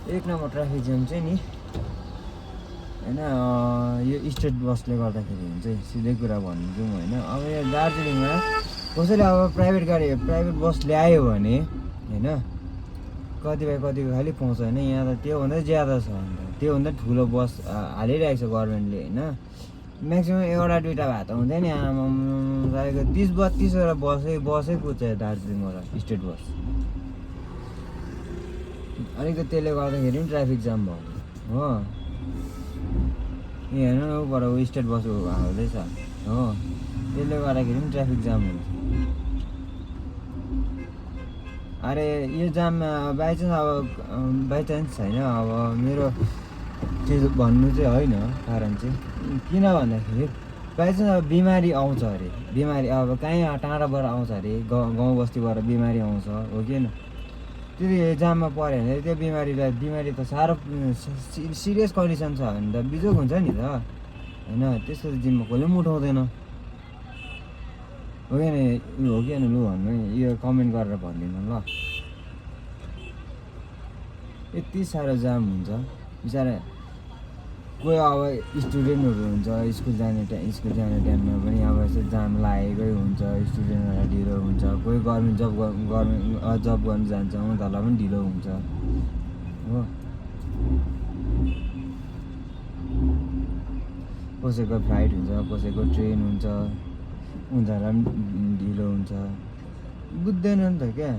एक number traffic jam चाहिँ नि होइन यो स्टेट बसले गर्दाखेरि हुन्छ सिधै कुरा भन्नु जाउँ होइन। अब यहाँ दार्जिलिङमा कसैले अब प्राइभेट बस ल्यायो भने होइन कतिपय खालि पाउँछ होइन। यहाँ त त्योभन्दा ज्यादा छ अन्त त्योभन्दा ठुलो बस हालिरहेको छ गभर्मेन्टले होइन। म्याक्सिमम् एउटा दुइटा भए त हुँदैन नि तपाईँको 30-32वटा बसै कुद्छ दार्जिलिङबाट स्टेट बस। अलिक त त्यसले गर्दाखेरि पनि ट्राफिक जाम भयो हो। यहाँ हेर्नु न ऊबाट स्टेट बस हाल्दैछ हो, त्यसले गर्दाखेरि पनि ट्राफिक जाम हुन्छ। अरे यो जाममा बाइचान्स छैन अब मेरो त्यो भन्नु चाहिँ होइन कारण चाहिँ किन भन्दाखेरि बाइचान्स अब बिमारी आउँछ अरे, बिमारी अब कहीँ टाढाबाट आउँछ अरे, गाउँ बस्तीबाट बिमारी आउँछ हो कि होइन। त्यो जाममा पऱ्यो भने त्यो बिमारी त साह्रो सिरियस कन्डिसन छ भने त बिजोग हुन्छ नि त होइन। त्यसको त जिम्मा कसले पनि उठाउँदैन हो कि होइन लु भन्नु यो कमेन्ट गरेर भनिदिनु ल। यति साह्रो जाम हुन्छ बिचरा। कोही अब स्टुडेन्टहरू हुन्छ स्कुल जाने टाइममा पनि अब यस्तो जाम लागेकै हुन्छ, स्टुडेन्टहरूलाई ढिलो हुन्छ। कोही गभर्मेन्ट जब गर्नु जान्छ उनीहरूलाई पनि ढिलो हुन्छ हो। कसैको फ्लाइट हुन्छ, कसैको ट्रेन हुन्छ, उनीहरूलाई पनि ढिलो हुन्छ। बुझ्दैन नि त क्या,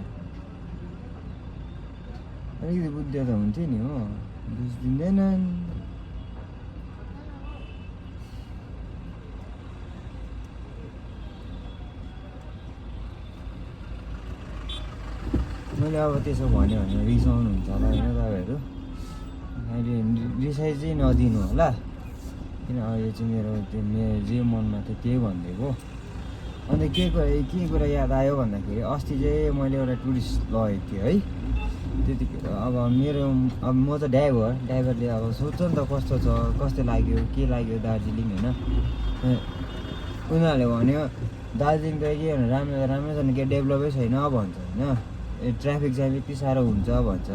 अलिकति बुझ्दै त हुन्थ्यो नि हो, बुझिदिँदैनन्। मैले अब त्यसो भन्यो भने रिसाउनुहुन्छ होला होइन तपाईँहरू। अहिले रिसाइ चाहिँ नदिनु होला किन यो चाहिँ मेरो जे मनमा थियो त्यही भनिदिएको। अन्त के कुरा याद आयो भन्दाखेरि अस्ति चाहिँ मैले एउटा टुरिस्ट लगेको थिएँ है। त्यतिखेर अब म त ड्राइभरले अब सोध्छ नि त कस्तो छ, कस्तो लाग्यो, के लाग्यो दार्जिलिङ होइन। उनीहरूले भन्यो दार्जिलिङ त के भन्नु राम्रो छ नि, के डेभलपै छैन भन्छ होइन। ट्राफिक जाम यति साह्रो हुन्छ भन्छ।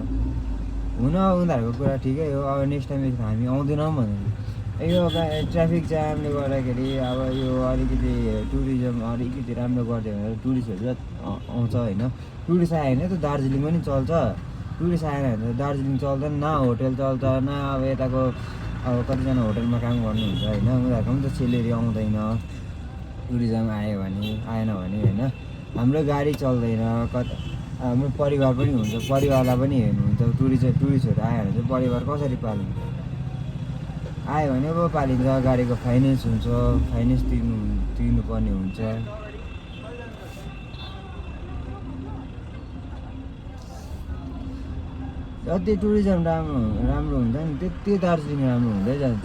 हुन उनीहरूको कुरा ठिकै हो, अब नेक्स्ट टाइम हामी आउँदैनौँ भने यो ट्राफिक जामले गर्दाखेरि अब यो अलिकति टुरिज्म अलिकति राम्रो गरिदियो भने टुरिस्टहरू आउँछ होइन। टुरिस्ट आयो भने त दार्जिलिङ पनि चल्छ, टुरिस्ट आएन भने त दार्जिलिङ चल्दैन। न होटेल चल्छ न अब यताको अब कतिजना होटेलमा काम गर्नुहुन्छ होइन, उनीहरूको पनि त सेलेरी आउँदैन टुरिज्म आएन भने होइन। हाम्रो गाडी चल्दैन, हाम्रो परिवार पनि हुन्छ, परिवारलाई पनि हेर्नुहुन्छ। टुरिस्टहरू आयो भने चाहिँ परिवार कसरी पालिन्छ? आयो भने पो पालिन्छ। गाडीको फाइनेन्स हुन्छ, फाइनेन्स तिर्नुपर्ने हुन्छ। जति टुरिज्म राम्रो हुन्छ नि त्यति दार्जिलिङ राम्रो हुँदै जान्छ।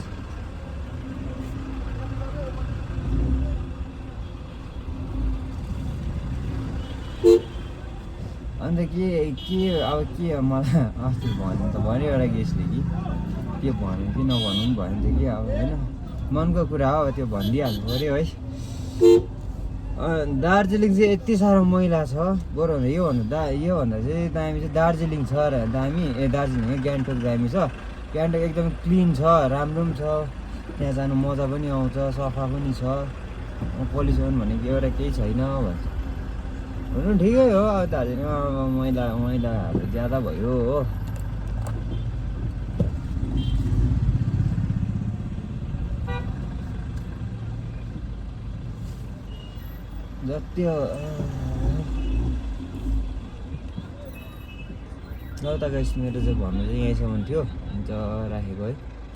अन्त के मलाई अस्ति भन्यो एउटा गेस्टले के भन्यो कि नभन्नु पनि भयो नि त कि अब होइन मनको कुरा हो त्यो भनिदिइहाल्नु पऱ्यो है। दार्जिलिङ चाहिँ यति साह्रो मैला छ, बरु भन्दा चाहिँ दामी चाहिँ दार्जिलिङ छ र दामी दार्जिलिङ गान्तोक दामी छ। गान्तोक एकदम क्लिन छ, राम्रो पनि छ, त्यहाँ जानु मजा पनि आउँछ, सफा पनि छ, पल्युसन भनेको एउटा केही छैन भन्छ। हुनु ठिकै हो, अब दार्जिलिङमा मैलाहरू ज्यादा भयो हो। जति ल त गाइस मेरो चाहिँ भन्नु चाहिँ यहीँसम्म थियो। हुन्छ राखेको है।